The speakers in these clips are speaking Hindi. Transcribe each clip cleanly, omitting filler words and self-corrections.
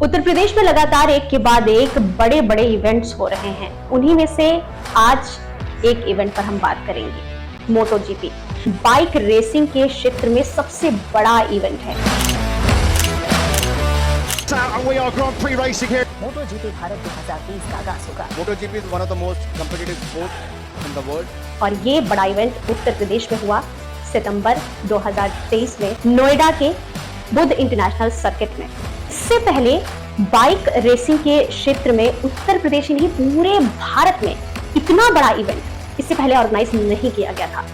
उत्तर प्रदेश में लगातार एक के बाद एक बड़े बड़े इवेंट्स हो रहे हैं। उन्हीं में से आज एक इवेंट पर हम बात करेंगे। मोटो जीपी बाइक रेसिंग के क्षेत्र में सबसे बड़ा इवेंट है। मोटो जीपी भारत 2020 का आगाज होगा। मोटो GP is one of the most competitive sports in the world. और ये बड़ा इवेंट उत्तर प्रदेश में हुआ सितंबर 2023 में नोएडा के बुद्ध इंटरनेशनल सर्किट में। इससे पहले बाइक रेसिंग के क्षेत्र में उत्तर प्रदेश नहीं पूरे भारत में इतना बड़ा इवेंट इससे पहले ऑर्गेनाइज नहीं किया गया था।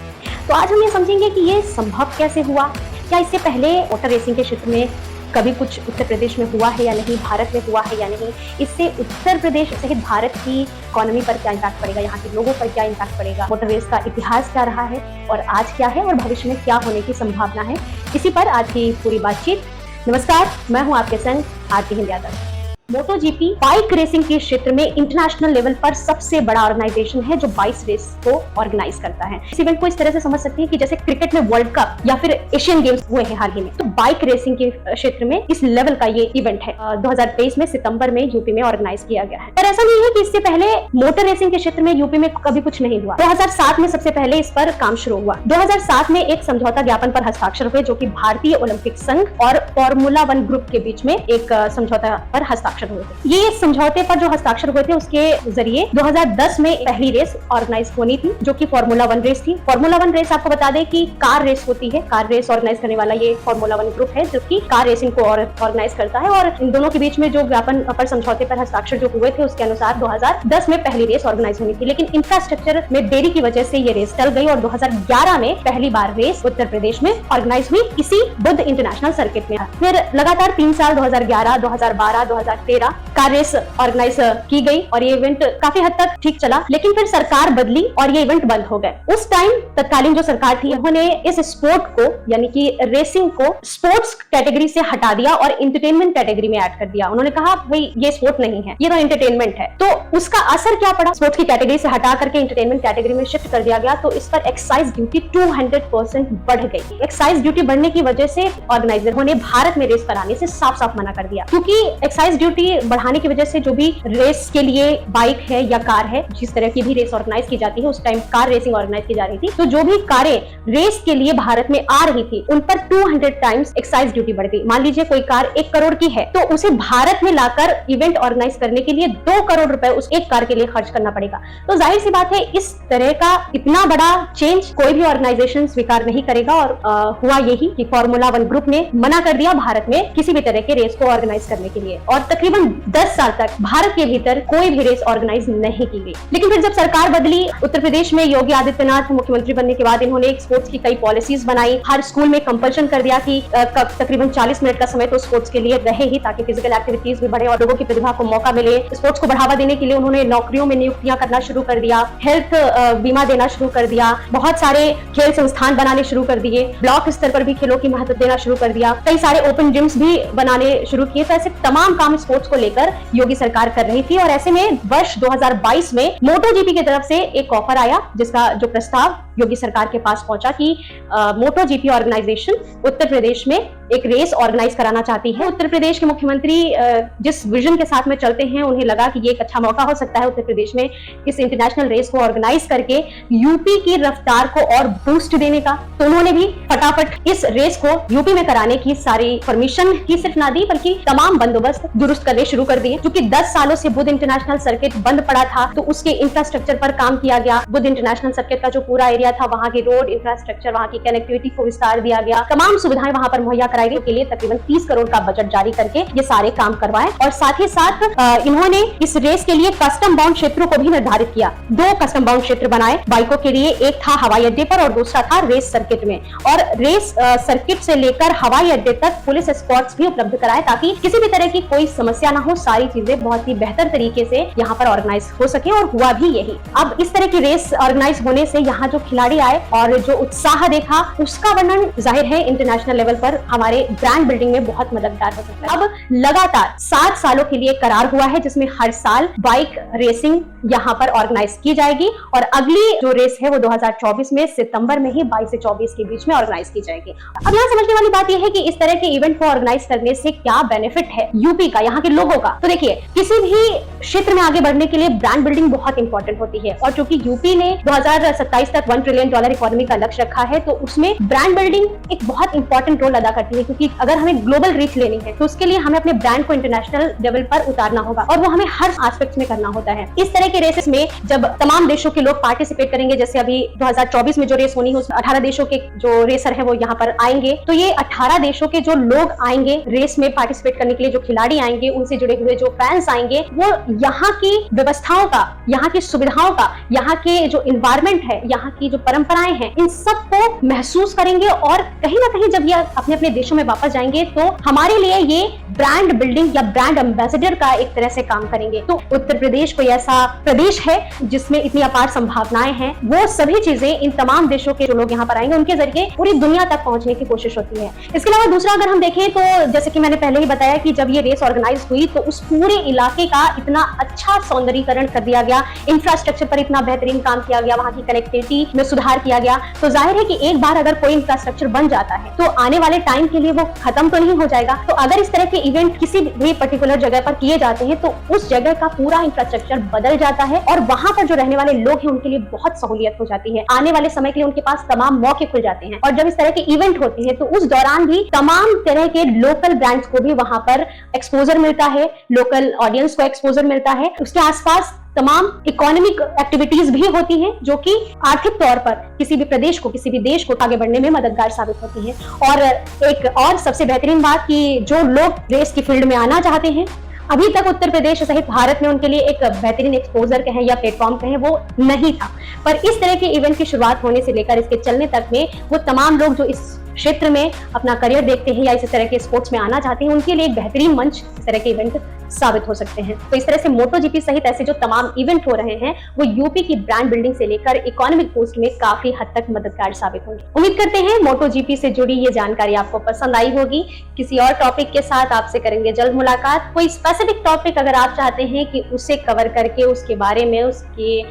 तो आज हम ये समझेंगे कि ये संभव कैसे हुआ, क्या इससे पहले मोटर रेसिंग के क्षेत्र में कभी कुछ उत्तर प्रदेश में हुआ है या नहीं, भारत में हुआ है या नहीं, इससे उत्तर प्रदेश सहित भारत की इकोनॉमी पर क्या इम्पैक्ट पड़ेगा, यहाँ के लोगों पर क्या इम्पैक्ट पड़ेगा, मोटर रेस का इतिहास क्या रहा है और आज क्या है और भविष्य में क्या होने की संभावना है, इसी पर आज की पूरी बातचीत। नमस्कार, मैं हूँ आपके संग आरती हिंद यादव। मोटो जीपी बाइक रेसिंग के क्षेत्र में इंटरनेशनल लेवल पर सबसे बड़ा ऑर्गेनाइजेशन है जो बाइक रेस को ऑर्गेनाइज करता है। इस इवेंट को इस तरह से समझ सकते हैं कि जैसे क्रिकेट में वर्ल्ड कप या फिर एशियन गेम्स हुए हैं हाल ही में, तो बाइक रेसिंग के क्षेत्र में इस लेवल का ये इवेंट है। 2023 में सितंबर में यूपी में ऑर्गेनाइज किया गया है। पर ऐसा नहीं है कि इससे पहले मोटर रेसिंग के क्षेत्र में यूपी में कभी कुछ नहीं हुआ। 2007 में सबसे पहले इस पर काम शुरू हुआ। 2007 में एक समझौता ज्ञापन पर हस्ताक्षर हुए जो कि भारतीय ओलंपिक संघ और फॉर्मूला 1 ग्रुप के बीच में एक समझौता पर हस्ताक्षर हुए थे। ये समझौते पर जो हस्ताक्षर हुए थे उसके जरिए 2010 में पहली रेस ऑर्गेनाइज होनी थी जो कि फॉर्मूला 1 रेस थी। फॉर्मूला 1 रेस आपको बता दें कि कार रेस होती है। कार रेस ऑर्गेनाइज करने वाला ये फॉर्मूला 1 ग्रुप है जो कि कार रेसिंग को ऑर्गेनाइज करता है। और इन दोनों के बीच में जो ज्ञापन पर समझौते पर हस्ताक्षर जो हुए थे उसके अनुसार 2010 में पहली रेस ऑर्गेनाइज होनी थी, लेकिन इंफ्रास्ट्रक्चर में देरी की वजह से ये रेस टल गई और 2011 में पहली बार रेस उत्तर प्रदेश में ऑर्गेनाइज हुई इसी बुद्ध इंटरनेशनल सर्किट में। फिर लगातार 3 साल 2011, 2012, 2013 कार रेस ऑर्गेनाइज की गई और ये इवेंट काफी हद तक ठीक चला, लेकिन फिर सरकार बदली और ये इवेंट बंद हो गए। उस टाइम तत्कालीन जो सरकार थी उन्होंने इस स्पोर्ट को यानी कि रेसिंग को स्पोर्ट्स कैटेगरी से हटा दिया और एंटरटेनमेंट कैटेगरी में ऐड कर दिया। उन्होंने कहा भाई ये स्पोर्ट नहीं है, ये तो एंटरटेनमेंट है। तो उसका असर क्या पड़ा, स्पोर्ट्स की कैटेगरी से हटा करके एंटरटेनमेंट कैटेगरी में शिफ्ट कर दिया गया। तो इस पर एक्साइज ड्यूटी 200% बढ़ गई। एक्साइज ड्यूटी बढ़ने की वजह से ऑर्गेनाइजर ने भारत में रेस कराने से साफ साफ मना कर दिया, क्योंकि एक्साइज ड्यूटी बढ़ाने की वजह से जो भी रेस के लिए बाइक है या कार है, जिस तरह की भी रेस ऑर्गेनाइज की जाती है, उस टाइम कार रेसिंग ऑर्गेनाइज की जा रही थी, तो जो भी कारें रेस के लिए भारत में आ रही थी उन पर 200 टाइम्स एक्साइज ड्यूटी बढ़ गई। मान लीजिए कोई कार 1 करोड़ की है तो उसे भारत में लाकर इवेंट ऑर्गेनाइज करने के लिए 2 करोड़ रुपए उस एक कार के लिए खर्च करना पड़ेगा। तो जाहिर सी बात है इस तरह का इतना बड़ा चेंज कोई भी ऑर्गेनाइजेशन स्वीकार नहीं करेगा और हुआ यही कि फॉर्मूला 1 ग्रुप ने मना कर दिया भारत में किसी भी तरह के रेस को ऑर्गेनाइज करने के लिए और तकरीबन 10 साल तक भारत के भीतर कोई भी रेस ऑर्गेनाइज नहीं की गई। लेकिन फिर जब सरकार बदली, उत्तर प्रदेश में योगी आदित्यनाथ मुख्यमंत्री बनने के बाद इन्होंने स्पोर्ट्स की कई पॉलिसीज बनाई। हर स्कूल में कंपल्शन कर दिया कि तकरीबन 40 मिनट का समय तो स्पोर्ट्स के लिए रहे ही, ताकि फिजिकल एक्टिविटीज भी बढ़े और लोगों की प्रतिभा को मौका मिले। स्पोर्ट्स को बढ़ावा देने के लिए उन्होंने नौकरियों में नियुक्तियां करना शुरू कर दिया, हेल्थ बीमा देना शुरू कर दिया, बहुत सारे खेल संस्थान बनाने शुरू कर दिए, ब्लॉक स्तर पर भी खेलों की महत्व देना शुरू कर दिया, कई सारे ओपन जिम्स भी बनाने शुरू किए। तो ऐसे तमाम काम स्पोर्ट्स को लेकर योगी सरकार कर रही थी और ऐसे में वर्ष 2022 में मोटो जीपी की तरफ से एक ऑफर आया जिसका जो प्रस्ताव योगी सरकार के पास पहुंचा कि मोटो जीपी ऑर्गेनाइजेशन उत्तर प्रदेश में एक रेस ऑर्गेनाइज कराना चाहती है। उत्तर प्रदेश के मुख्यमंत्री जिस विजन के साथ में चलते हैं उन्हें लगा कि ये एक अच्छा मौका हो सकता है उत्तर प्रदेश में इस इंटरनेशनल रेस को ऑर्गेनाइज करके यूपी की रफ्तार को और बूस्ट देने का। तो उन्होंने भी फटाफट इस रेस को यूपी में कराने की सारी परमिशन ही सिर्फ ना दी बल्कि तमाम बंदोबस्त दुरुस्त करने शुरू कर दिए। क्योंकि 10 सालों से बुद्ध इंटरनेशनल सर्किट बंद पड़ा था तो उसके इंफ्रास्ट्रक्चर पर काम किया गया। बुद्ध इंटरनेशनल सर्किट का जो पूरा एरिया था, वहां की रोड इंफ्रास्ट्रक्चर, वहां की कनेक्टिविटी को विस्तार दिया गया, तमाम सुविधाएं वहां पर मुहैया कराई गई। के लिए तकरीबन 30 करोड़ का बजट जारी करके ये सारे काम करवाए और साथ ही साथ इन्होंने इस रेस के लिए कस्टम बाउंड क्षेत्रों को भी निर्धारित किया। 2 कस्टम बाउंड क्षेत्र बनाए बाइकों के लिए, एक था हवाई अड्डे पर और दूसरा था रेस सर्किट में। और रेस सर्किट से लेकर हवाई अड्डे तक पुलिस एस्कॉर्ट्स भी उपलब्ध कराए ताकि किसी भी तरह की कोई समस्या ना हो, सारी चीजें बहुत ही बेहतर तरीके से यहाँ पर ऑर्गेनाइज हो सके और हुआ भी यही। अब इस तरह की रेस ऑर्गेनाइज होने से यहाँ जो खिलाड़ी आए और जो उत्साह देखा उसका वर्णन जाहिर है इंटरनेशनल लेवल पर हमारे ब्रांड बिल्डिंग में बहुत मददगार हो सकता है। अब लगातार 7 सालों के लिए करार हुआ है जिसमें हर साल बाइक रेसिंग यहाँ पर ऑर्गेनाइज की जाएगी और अगली जो रेस है वो 2024 में सितंबर में ही 22 से 24 के बीच में ऑर्गेनाइज की जाएगी। अब यहाँ समझने वाली बात यह है कि इस तरह के इवेंट को ऑर्गेनाइज करने से क्या बेनिफिट है यूपी का, यहाँ के लोगों का। तो देखिए, किसी भी क्षेत्र में आगे बढ़ने के लिए ब्रांड बिल्डिंग बहुत इंपॉर्टेंट होती है और चूंकि यूपी ने 2027 तक $1 ट्रिलियन इकोनॉमी का लक्ष्य रखा है तो उसमें ब्रांड बिल्डिंग एक बहुत इंपॉर्टेंट रोल अदा करती है, क्योंकि अगर हमें ग्लोबल रीच लेनी है तो उसके लिए हमें अपने ब्रांड को इंटरनेशनल लेवल पर उतारना होगा और वो हमें हर एस्पेक्ट में करना होता है। इस तरह के रेसेस में जब तमाम देशों के लोग पार्टिसिपेट करेंगे, जैसे अभी 2024 में जो रेस होनी है उसमें 18 देशों के जो रेसर है वो यहाँ पर आएंगे, तो ये 18 देशों के जो लोग आएंगे रेस में पार्टिसिपेट करने के लिए, जो खिलाड़ी आएंगे, उनसे जुड़े हुए जो फैंस आएंगे, वो यहाँ की व्यवस्थाओं का, यहाँ की सुविधाओं का, यहाँ के जो इन्वायरमेंट है, यहाँ की जो परंपराएं हैं, इन सब को महसूस करेंगे और कहीं ना कहीं जब ये अपने अपने देशों में वापस जाएंगे तो हमारे लिए ये ब्रांड बिल्डिंग या ब्रांड एम्बेसडर का एक तरह से काम करेंगे। तो उत्तर प्रदेश कोई ऐसा प्रदेश है जिसमें इतनी अपार संभावनाएं हैं, वो सभी चीजें इन तमाम देशों के जो लोग यहाँ पर आएंगे उनके जरिए पूरी दुनिया तक पहुंचने की कोशिश होती है। इसके अलावा दूसरा अगर हम देखें तो जैसे कि मैंने पहले ही बताया कि जब ये रेस ऑर्गेनाइज हुई तो उस पूरे इलाके का इतना अच्छा सौंदर्यीकरण कर दिया गया, इंफ्रास्ट्रक्चर पर इतना बेहतरीन काम किया गया, वहां की कनेक्टिविटी में सुधार किया गया। तो जाहिर है कि एक बार अगर कोई इंफ्रास्ट्रक्चर बन जाता है तो आने वाले टाइम के लिए वो खत्म तो नहीं हो जाएगा। तो अगर इस तरह के इवेंट किसी भी पर्टिकुलर जगह पर किए जाते हैं तो उस जगह का पूरा इंफ्रास्ट्रक्चर बदल जाता है और वहां पर जो रहने वाले लोग हैं उनके लिए बहुत सहूलियत हो जाती है, आने वाले समय के लिए उनके पास तमाम मौके खुल जाते हैं। और जब इस तरह के इवेंट होते हैं तो उस दौरान भी तमाम तरह के लोकल ब्रांड्स को भी वहां पर एक्सपोजर मिलता है, लोकल ऑडियंस को एक्सपोजर मिलता है। उसके आसपास तमाम इकोनॉमिक एक्टिविटीज भी होती हैं जो कि आर्थिक तौर पर किसी भी प्रदेश को, किसी भी देश को आगे बढ़ने में मददगार साबित होती है। और एक और सबसे बेहतरीन बात कि जो लोग रेस की फील्ड में आना चाहते हैं, अभी तक उत्तर प्रदेश सहित भारत में उनके लिए एक बेहतरीन एक्सपोजर कहें या प्लेटफॉर्म कहें वो नहीं था, पर इस तरह के इवेंट की शुरुआत होने से लेकर इसके चलने तक में वो तमाम लोग जो इस क्षेत्र में अपना करियर देखते हैं या इस तरह के स्पोर्ट्स में आना चाहते हैं उनके लिए एक बेहतरीन मंच इस तरह के इवेंट साबित हो सकते हैं। तो इस तरह से मोटो जीपी सहित ऐसे जो तमाम इवेंट हो रहे हैं वो यूपी की ब्रांड बिल्डिंग से लेकर इकोनॉमिक बूस्ट में काफी हद तक मददगार साबित होंगे। उम्मीद करते हैं मोटो जीपी से जुड़ी ये जानकारी आपको पसंद आई होगी। किसी और टॉपिक के साथ आपसे करेंगे जल्द मुलाकात। कोई स्पेसिफिक टॉपिक अगर आप चाहते हैं कि उसे कवर करके उसके बारे में, उसके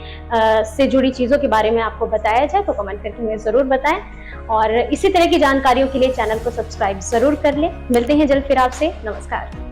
से जुड़ी चीजों के बारे में आपको बताया जाए तो कमेंट करके हमें जरूर बताएं और इसी तरह की जानकारियों के लिए चैनल को सब्सक्राइब जरूर कर लें। मिलते हैं जल्द फिर आपसे। नमस्कार।